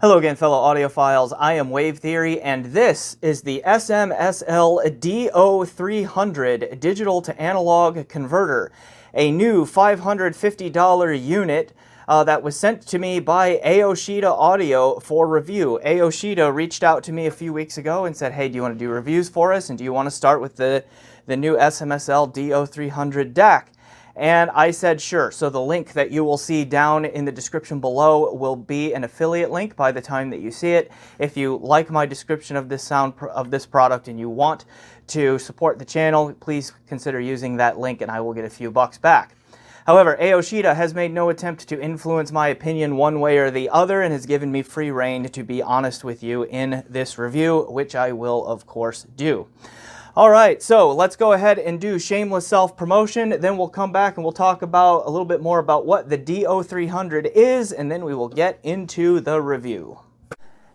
Hello again, fellow audiophiles. I am Wave Theory, and this is the SMSL DO300 digital to analog converter, a new $550 unit that was sent to me by Aoshida Audio for review. Aoshida reached out to me a few weeks ago and said, hey, do you want to do reviews for us, and do you want to start with the new SMSL DO300 DAC? And I said, sure. So the link that you will see down in the description below will be an affiliate link by the time that you see it. If you like my description of this product and you want to support the channel, please consider using that link and I will get a few bucks back. However, Aoshida has made no attempt to influence my opinion one way or the other and has given me free rein to be honest with you in this review, which I will, of course, do. All right, so let's go ahead and do shameless self-promotion. Then we'll come back and we'll talk about a little bit more about what the DO300 is, and then we will get into the review.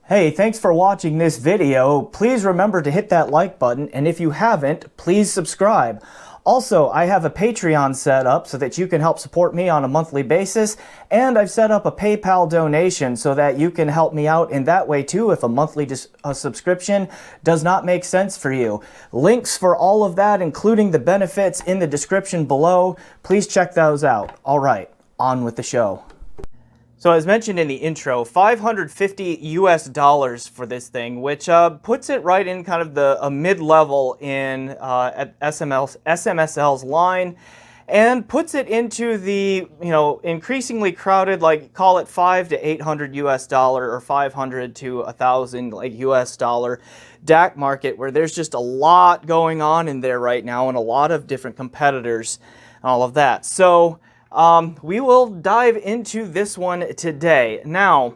Hey, thanks for watching this video. Please remember to hit that like button, and if you haven't, please subscribe. Also, I have a Patreon set up so that you can help support me on a monthly basis, and I've set up a PayPal donation so that you can help me out in that way too if a monthly subscription does not make sense for you. Links for all of that, including the benefits, in the description below. Please check those out. All right, on with the show. So as mentioned in the intro, $550 US for this thing, which puts it right in kind of a mid-level in at SMSL's line, and puts it into the increasingly crowded, like call it $500 to $800 US or $500 to $1,000 like US dollar DAC market, where there's just a lot going on in there right now and a lot of different competitors and all of that. So we will dive into this one today. Now,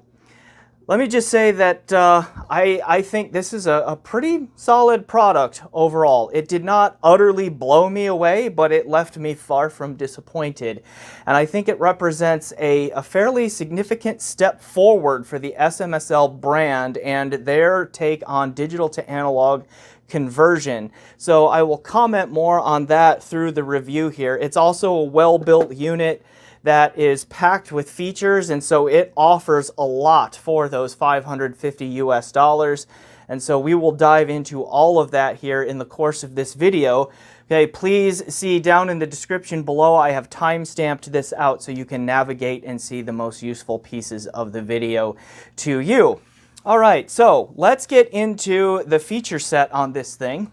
let me just say that I think this is a pretty solid product overall. It did not utterly blow me away, but it left me far from disappointed. And I think it represents a fairly significant step forward for the SMSL brand and their take on digital to analog conversion. So I will comment more on that through the review here. It's also a well-built unit that is packed with features, and so it offers a lot for those $550 US. And so we will dive into all of that here in the course of this video. Okay, please see down in the description below, I have time-stamped this out so you can navigate and see the most useful pieces of the video to you. All right, so let's get into the feature set on this thing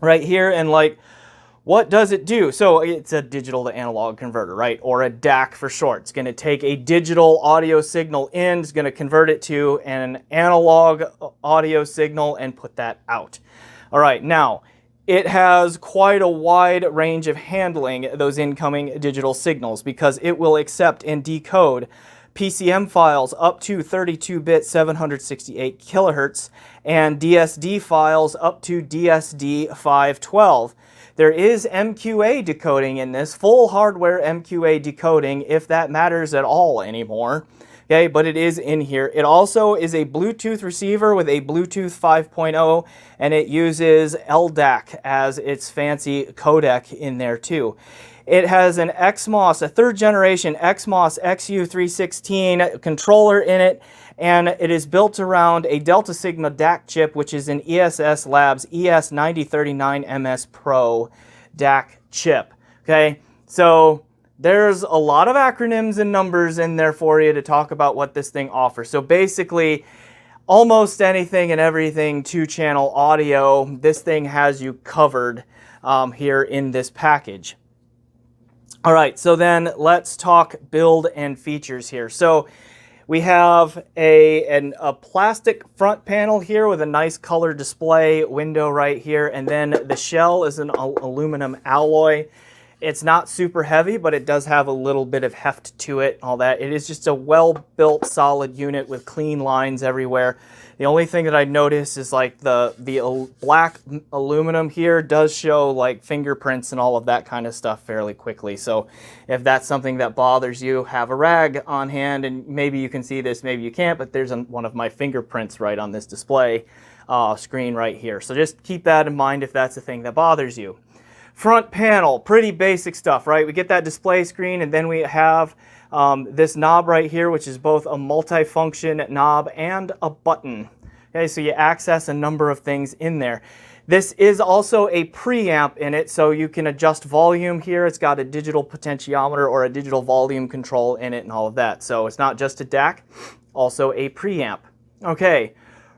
right here, and what does it do? So it's a digital to analog converter, right? Or a DAC for short. It's going to take a digital audio signal in, it's going to convert it to an analog audio signal and put that out. All right, now it has quite a wide range of handling those incoming digital signals because it will accept and decode PCM files up to 32-bit 768 kilohertz and DSD files up to DSD 512. There is MQA decoding in this, full hardware MQA decoding, if that matters at all anymore. Okay, but it is in here. It also is a Bluetooth receiver with a Bluetooth 5.0, and it uses LDAC as its fancy codec in there too. It has an XMOS, a third generation XMOS XU316 controller in it, and it is built around a Delta Sigma DAC chip, which is an ESS Labs ES9039MS Pro DAC chip. Okay, so there's a lot of acronyms and numbers in there for you to talk about what this thing offers. So basically, almost anything and everything two-channel audio, this thing has you covered here in this package. All right, so then let's talk build and features here. So we have a plastic front panel here with a nice color display window right here, and then the shell is an aluminum alloy. It's not super heavy, but it does have a little bit of heft to it, all that. It is just a well-built, solid unit with clean lines everywhere. The only thing that I notice is like the black aluminum here does show like fingerprints and all of that kind of stuff fairly quickly. So if that's something that bothers you, have a rag on hand, and maybe you can see this, maybe you can't, but there's one of my fingerprints right on this display screen right here. So just keep that in mind if that's the thing that bothers you. Front panel, pretty basic stuff, right? We get that display screen, and then we have this knob right here, which is both a multifunction knob and a button. Okay, so you access a number of things in there. This is also a preamp in it, so you can adjust volume here. It's got a digital potentiometer or a digital volume control in it and all of that. So it's not just a DAC, also a preamp. Okay,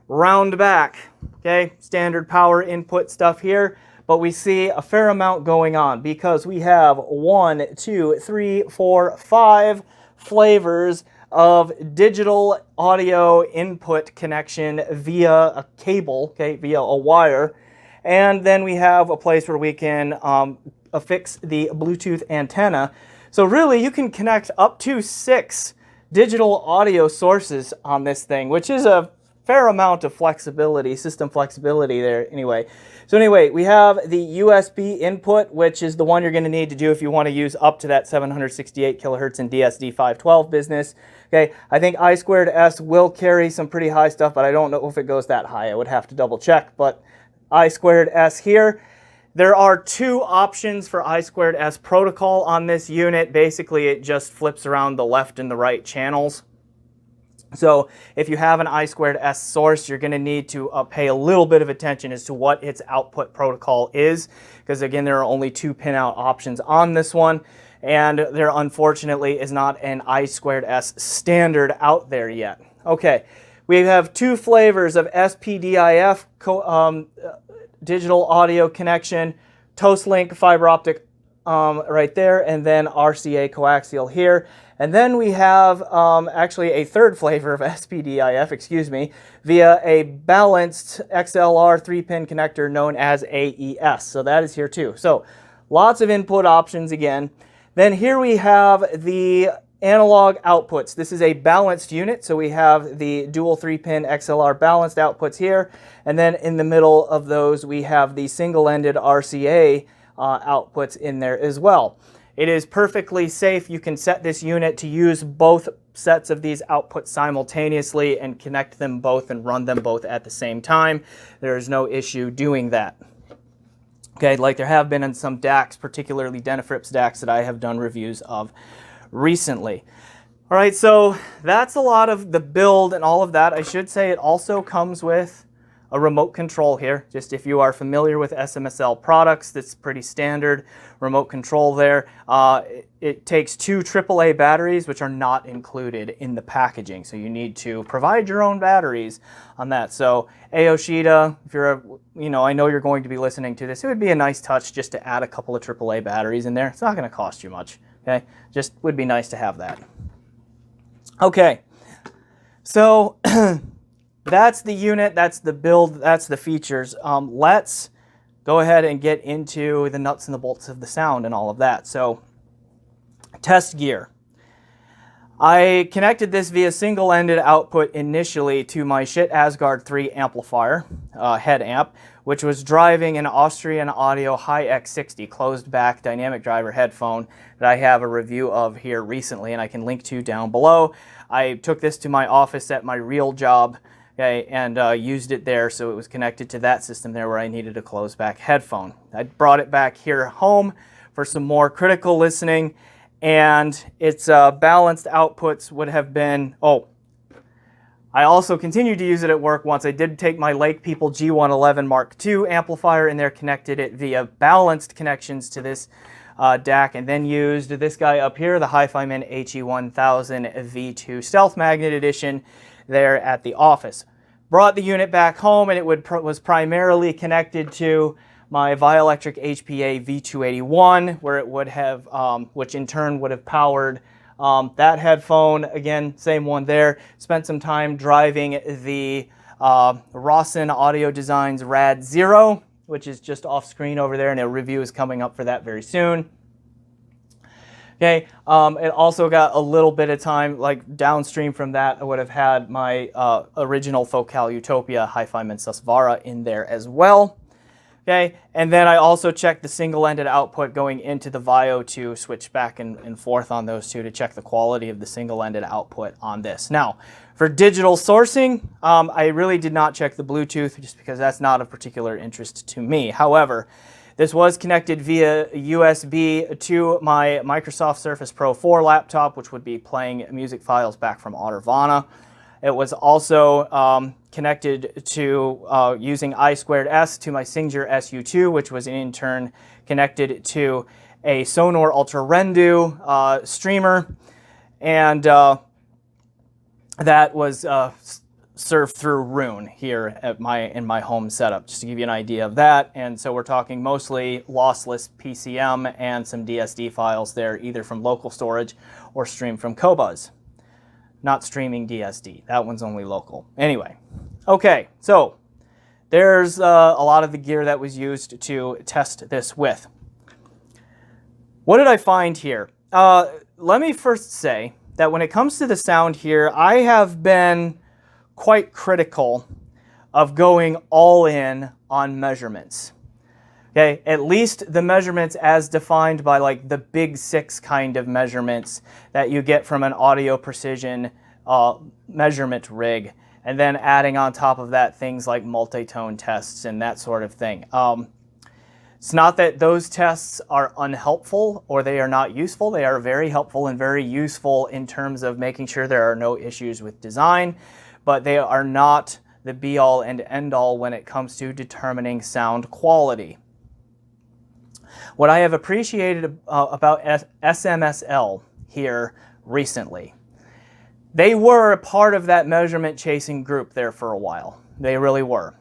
round back. Okay, standard power input stuff here, but we see a fair amount going on because we have 1, 2, 3, 4, 5 flavors of digital audio input connection via a cable, okay, via a wire. And then we have a place where we can affix the Bluetooth antenna. So really, you can connect up to 6 digital audio sources on this thing, which is a fair amount of flexibility, system flexibility there anyway. So anyway, we have the USB input, which is the one you're going to need to do if you want to use up to that 768 kilohertz in DSD512 business. Okay, I think I2S will carry some pretty high stuff, but I don't know if it goes that high. I would have to double check, but I2S here. There are 2 options for I2S protocol on this unit. Basically, it just flips around the left and the right channels. So if you have an I2S source, you're going to need to pay a little bit of attention as to what its output protocol is, because again, there are only 2 pinout options on this one, and there unfortunately is not an I2S standard out there yet. Okay, we have 2 flavors of SPDIF digital audio connection, Toast-Link fiber optic right there, and then RCA coaxial here. And then we have actually a 3rd flavor of SPDIF, via a balanced XLR 3-pin connector known as AES. So that is here too. So lots of input options again. Then here we have the analog outputs. This is a balanced unit, so we have the dual 3-pin XLR balanced outputs here, and then in the middle of those we have the single-ended RCA outputs in there as well. It is perfectly safe. You can set this unit to use both sets of these outputs simultaneously and connect them both and run them both at the same time. There is no issue doing that. Okay, like there have been in some DACs, particularly Denafrips DACs that I have done reviews of recently. All right, so that's a lot of the build and all of that. I should say it also comes with a remote control here. Just if you are familiar with SMSL products, that's pretty standard remote control there. It takes 2 AAA batteries, which are not included in the packaging. So you need to provide your own batteries on that. So Aoshida, if you're I know you're going to be listening to this, it would be a nice touch just to add a couple of AAA batteries in there. It's not going to cost you much. Okay, just would be nice to have that. Okay, so that's the unit, that's the build, that's the features. Let's go ahead and get into the nuts and the bolts of the sound and all of that. So, test gear. I connected this via single-ended output initially to my Shit Asgard 3 amplifier, head amp, which was driving an Austrian Audio Hi-X60 closed-back dynamic driver headphone that I have a review of here recently and I can link to down below. I took this to my office at my real job, okay, and used it there, so it was connected to that system there where I needed a closed-back headphone. I brought it back here home for some more critical listening, and its balanced outputs would have been, I also continued to use it at work once. I did take my Lake People G111 Mark II amplifier in there, connected it via balanced connections to this DAC, and then used this guy up here, the Hi-Fi-Man HE1000 V2 Stealth Magnet Edition, there at the office. Brought the unit back home, and it was primarily connected to my Vioelectric HPA V281, where it would have, which in turn would have powered that headphone. Again, same one there. Spent some time driving the Rawson Audio Designs Rad Zero, which is just off screen over there, and a review is coming up for that very soon. Okay, it also got a little bit of time, like downstream from that, I would have had my original Focal Utopia Hi-Fi-Man Susvara in there as well. Okay, and then I also checked the single-ended output going into the Vio to switch back and forth on those two to check the quality of the single-ended output on this. Now, for digital sourcing, I really did not check the Bluetooth just because that's not of particular interest to me. However, This was connected via USB to my Microsoft Surface Pro 4 laptop, which would be playing music files back from Audirvana. It was also connected to using I2S to my Singer SU2, which was in turn connected to a Sonor Ultra Rendu streamer, and that was served through Roon here at in my home setup, just to give you an idea of that. And so we're talking mostly lossless PCM and some DSD files there, either from local storage or streamed from Qobuz. Not streaming DSD, that one's only local. Anyway, okay, so there's a lot of the gear that was used to test this with. What did I find here? Let me first say that when it comes to the sound here, I have been quite critical of going all in on measurements. Okay, at least the measurements as defined by like the big six kind of measurements that you get from an audio precision measurement rig, and then adding on top of that things like multi-tone tests and that sort of thing. It's not that those tests are unhelpful or they are not useful. They are very helpful and very useful in terms of making sure there are no issues with design, but they are not the be-all and end-all when it comes to determining sound quality. What I have appreciated about SMSL here recently, they were a part of that measurement chasing group there for a while. They really were.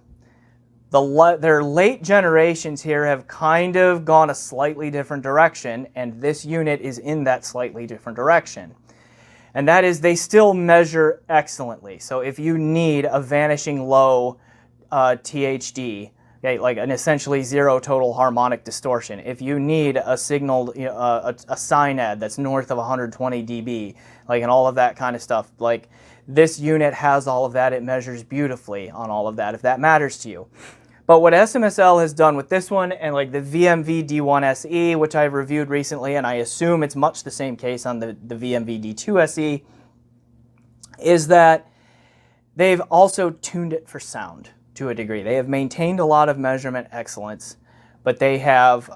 Their late generations here have kind of gone a slightly different direction, and this unit is in that slightly different direction. And that is, they still measure excellently. So if you need a vanishing low THD, okay, like an essentially zero total harmonic distortion, if you need a signal, a synad that's north of 120 dB, like, and all of that kind of stuff, like, this unit has all of that. It measures beautifully on all of that, if that matters to you. But what SMSL has done with this one, and like the VMV D1 SE, which I've reviewed recently, and I assume it's much the same case on the VMV D2 SE, is that they've also tuned it for sound to a degree. They have maintained a lot of measurement excellence, but they have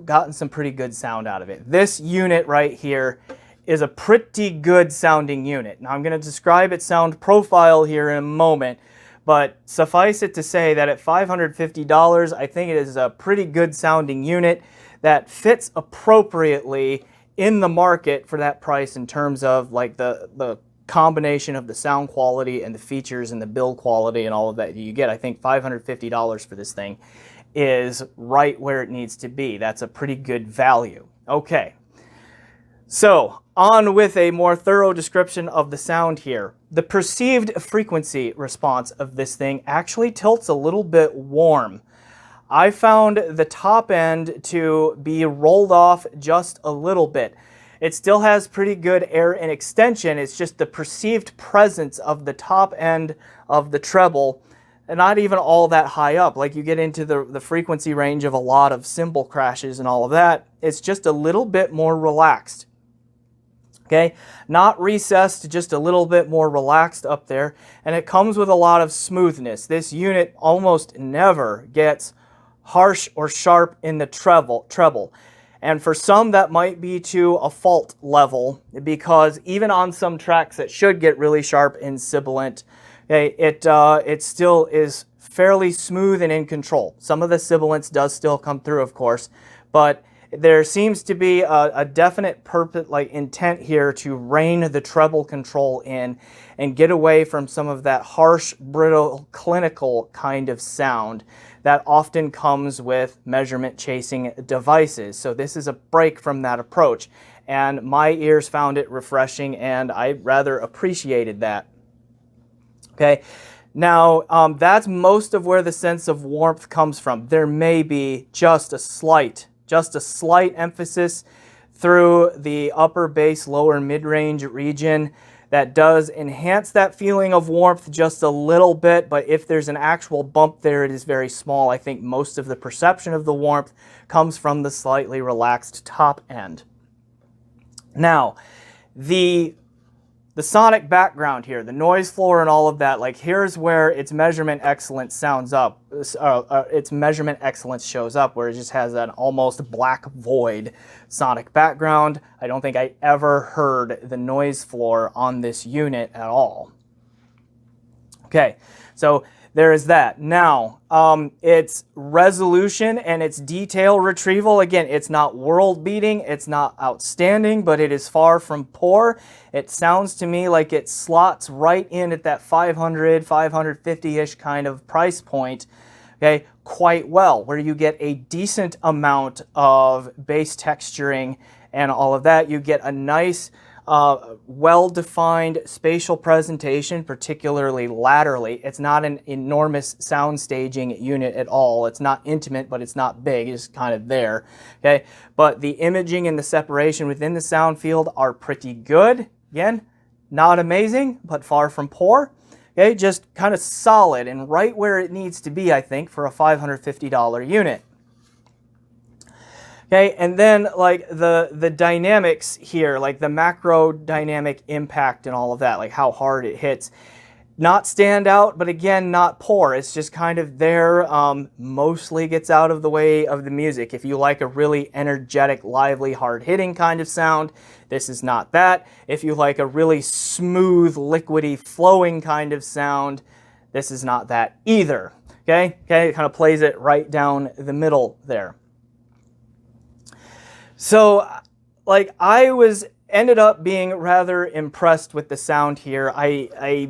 gotten some pretty good sound out of it. This unit right here is a pretty good sounding unit. Now I'm going to describe its sound profile here in a moment, but suffice it to say that at $550, I think it is a pretty good sounding unit that fits appropriately in the market for that price in terms of like the combination of the sound quality and the features and the build quality and all of that you get. I think $550 for this thing is right where it needs to be. That's a pretty good value. Okay. So, on with a more thorough description of the sound here. The perceived frequency response of this thing actually tilts a little bit warm. I found the top end to be rolled off just a little bit. It still has pretty good air and extension. It's just the perceived presence of the top end of the treble, and not even all that high up. Like, you get into the frequency range of a lot of cymbal crashes and all of that. It's just a little bit more relaxed. Okay, not recessed, just a little bit more relaxed up there, and it comes with a lot of smoothness. This unit almost never gets harsh or sharp in the treble. And for some, that might be to a fault level, because even on some tracks that should get really sharp and sibilant, okay, it still is fairly smooth and in control. Some of the sibilance does still come through, of course, but there seems to be a definite purpose, like intent here, to rein the treble control in and get away from some of that harsh, brittle, clinical kind of sound that often comes with measurement chasing devices. So this is a break from that approach, and my ears found it refreshing, and I rather appreciated that. Okay, now that's most of where the sense of warmth comes from. There may be just a slight emphasis through the upper bass, lower mid-range region that does enhance that feeling of warmth just a little bit, but if there's an actual bump there, it is very small. I think most of the perception of the warmth comes from the slightly relaxed top end. Now, the the sonic background here, the noise floor and all of that, like here's where its measurement excellence sounds up, its measurement excellence shows up, where it just has an almost black void sonic background. I don't think I ever heard the noise floor on this unit at all. Okay, so there is that. Now, its resolution and its detail retrieval, again, it's not world-beating, it's not outstanding, but it is far from poor. It sounds to me like it slots right in at that 500, 550-ish kind of price point, okay, quite well, where you get a decent amount of bass texturing and all of that. You get a nice well-defined spatial presentation, particularly laterally. It's not an enormous sound staging unit at all. It's not intimate, but it's not big. It's kind of there. Okay, but the imaging and the separation within the sound field are pretty good. Again, not amazing, but far from poor. Okay, just kind of solid and right where it needs to be, I think, for a $550 unit. Okay, and then like the dynamics here, like the macro dynamic impact and all of that, like how hard it hits. Not stand out, but again, not poor. It's just kind of there, mostly gets out of the way of the music. If you like a really energetic, lively, hard-hitting kind of sound, this is not that. If you like a really smooth, liquidy, flowing kind of sound, this is not that either. Okay, it kind of plays it right down the middle there. So, like, I ended up being rather impressed with the sound here. I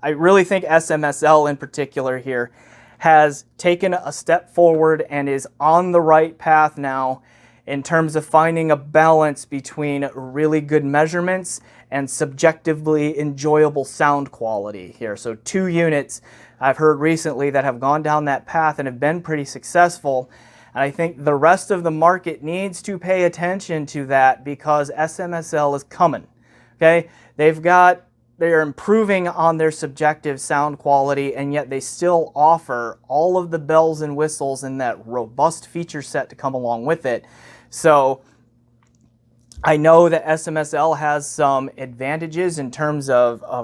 really think SMSL in particular here has taken a step forward and is on the right path now in terms of finding a balance between really good measurements and subjectively enjoyable sound quality here. So 2 units I've heard recently that have gone down that path and have been pretty successful. And I think the rest of the market needs to pay attention to that because SMSL is coming. Okay, they're improving on their subjective sound quality, and yet they still offer all of the bells and whistles and that robust feature set to come along with it. So I know that SMSL has some advantages in terms of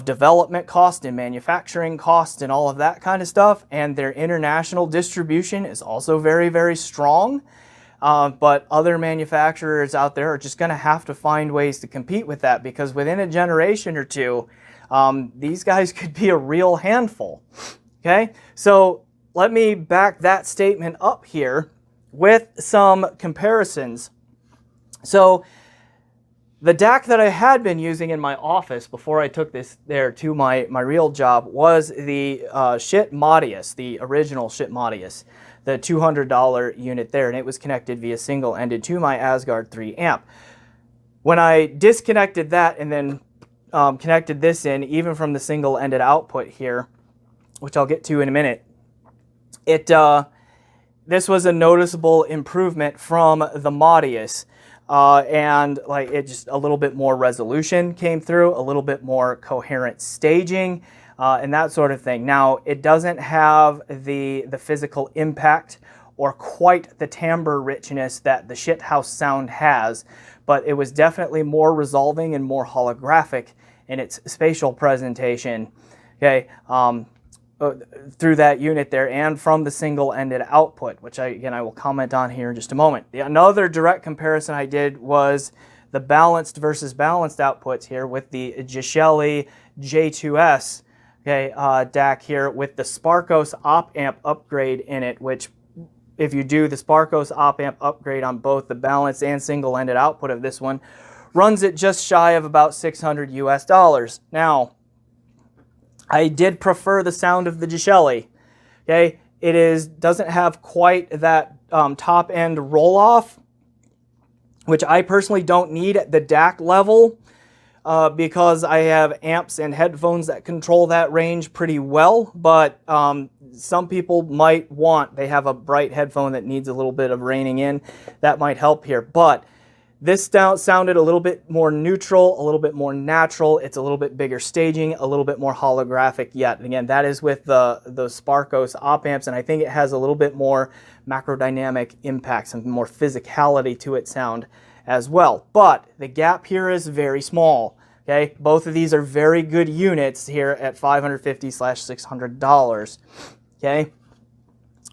development cost and manufacturing cost and all of that kind of stuff, and their international distribution is also very, very strong. But other manufacturers out there are just going to have to find ways to compete with that, because within a generation or two, these guys could be a real handful. Okay, so let me back that statement up here with some comparisons. So the DAC that I had been using in my office before I took this there to my real job was the Schiit Modius, the original Schiit Modius, the $200 unit there, and it was connected via single-ended to my Asgard 3 amp. When I disconnected that and then connected this in, even from the single-ended output here, which I'll get to in a minute, this was a noticeable improvement from the Modius. And like it just a little bit more resolution came through, a little bit more coherent staging, and that sort of thing. Now, it doesn't have the physical impact or quite the timbre richness that the Shithouse sound has, but it was definitely more resolving and more holographic in its spatial presentation. Okay, through that unit there and from the single-ended output, which I will comment on here in just a moment. Another direct comparison I did was the balanced versus balanced outputs here with the Gishelli J2S DAC here with the Sparkos op-amp upgrade in it, which if you do the Sparkos op-amp upgrade on both the balanced and single-ended output of this one, runs it just shy of about $600 US. Now, I did prefer the sound of the Gishelli. Okay, doesn't have quite that top end roll off, which I personally don't need at the DAC level because I have amps and headphones that control that range pretty well. But some people might they have a bright headphone that needs a little bit of reining in. That might help here, but this sounded a little bit more neutral, a little bit more natural. It's a little bit bigger staging, a little bit more holographic yet. And again, that is with the Sparkos op amps, and I think it has a little bit more macrodynamic impact, some more physicality to its sound as well. But the gap here is very small. Okay, both of these are very good units here at $550/$600. Okay.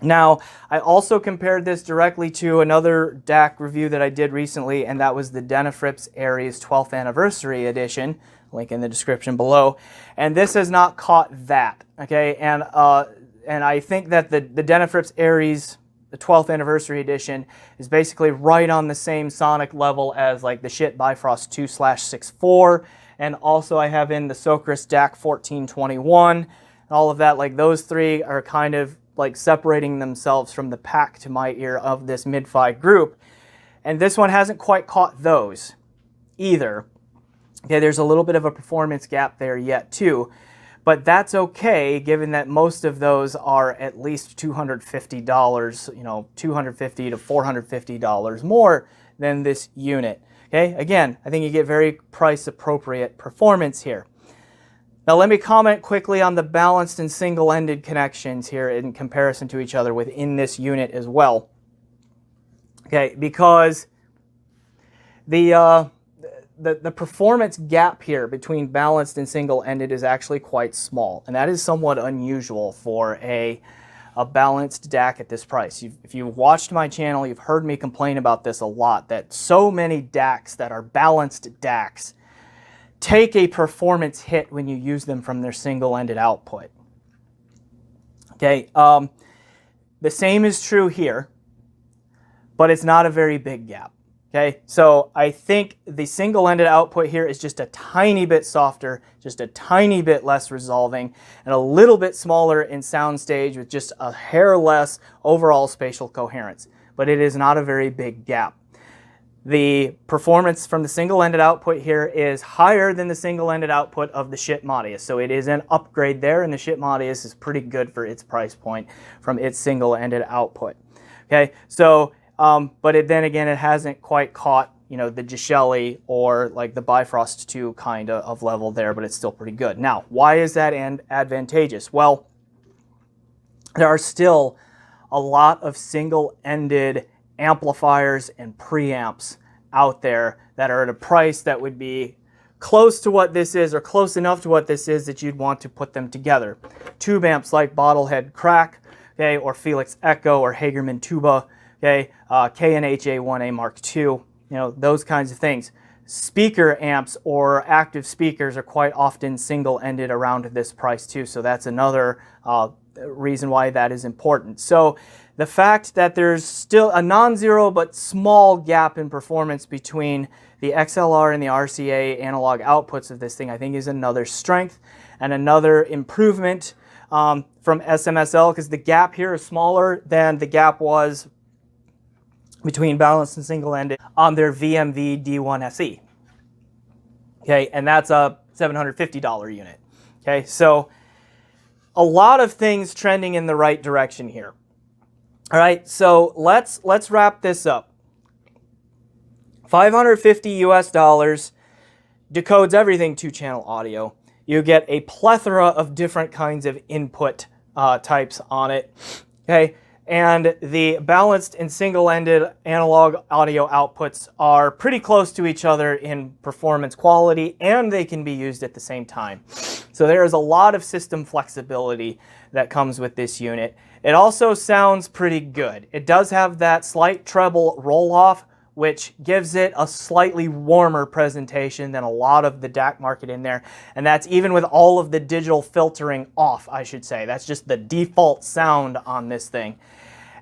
Now, I also compared this directly to another DAC review that I did recently, and that was the Denafrips Aries 12th Anniversary Edition, link in the description below, and this has not caught that, okay? And I think that the Denafrips Aries, the 12th Anniversary Edition, is basically right on the same sonic level as like the Shit Bifrost 2/64, and also I have in the Socris DAC 1421, and all of that. Like those three are kind of like separating themselves from the pack to my ear of this mid-fi group. And this one hasn't quite caught those either. Okay, there's a little bit of a performance gap there yet too, but that's okay given that most of those are at least $250, you know, $250 to $450 more than this unit. Okay, again, I think you get very price appropriate performance here. Now let me comment quickly on the balanced and single-ended connections here in comparison to each other within this unit as well. Okay, because the performance gap here between balanced and single-ended is actually quite small, and that is somewhat unusual for a balanced DAC at this price. If you've watched my channel, you've heard me complain about this a lot, that so many DACs that are balanced DACs take a performance hit when you use them from their single-ended output. Okay, the same is true here, but it's not a very big gap. Okay, so I think the single-ended output here is just a tiny bit softer, just a tiny bit less resolving, and a little bit smaller in soundstage with just a hair less overall spatial coherence, but it is not a very big gap. The performance from the single-ended output here is higher than the single-ended output of the Shit Modius, so it is an upgrade there, and the Shit Modius is pretty good for its price point from its single-ended output. Okay, so but then again, it hasn't quite caught, you know, the Gishelli or like the Bifrost 2 kind of level there, but it's still pretty good. Now, why is that advantageous? Well, there are still a lot of single-ended amplifiers and preamps out there that are at a price that would be close to what this is, or close enough to what this is that you'd want to put them together. Tube amps like Bottlehead Crack, okay, or Felix Echo, or Hagerman Tuba, okay, KNH-A1A Mark II, you know, those kinds of things. Speaker amps or active speakers are quite often single-ended around this price too, so that's another reason why that is important. So the fact that there's still a non-zero but small gap in performance between the XLR and the RCA analog outputs of this thing, I think is another strength and another improvement from SMSL, because the gap here is smaller than the gap was between balanced and single-ended on their VMV D1 SE. Okay, and that's a $750 unit. Okay, so a lot of things trending in the right direction here. All right, so let's wrap this up. $550 US decodes everything 2-channel audio. You get a plethora of different kinds of input types on it. Okay, and the balanced and single-ended analog audio outputs are pretty close to each other in performance quality, and they can be used at the same time. So there is a lot of system flexibility that comes with this unit. It also sounds pretty good. It does have that slight treble roll-off, which gives it a slightly warmer presentation than a lot of the DAC market in there. And that's even with all of the digital filtering off, I should say. That's just the default sound on this thing.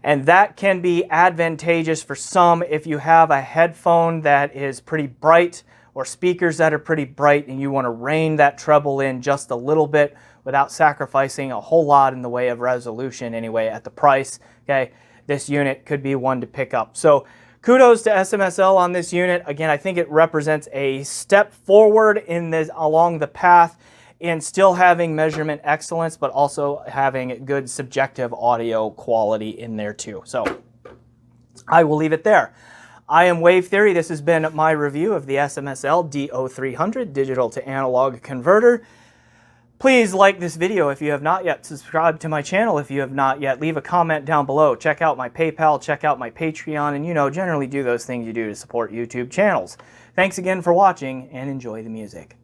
And that can be advantageous for some if you have a headphone that is pretty bright, or speakers that are pretty bright, and you want to rein that treble in just a little bit without sacrificing a whole lot in the way of resolution anyway at the price. Okay, this unit could be one to pick up. So kudos to SMSL on this unit. Again, I think it represents a step forward in this along the path in still having measurement excellence, but also having good subjective audio quality in there too. So I will leave it there. I am Wave Theory. This has been my review of the SMSL DO300 digital to analog converter. Please like this video if you have not yet. Subscribe to my channel if you have not yet. Leave a comment down below. Check out my PayPal, check out my Patreon, and generally do those things you do to support YouTube channels. Thanks again for watching, and enjoy the music.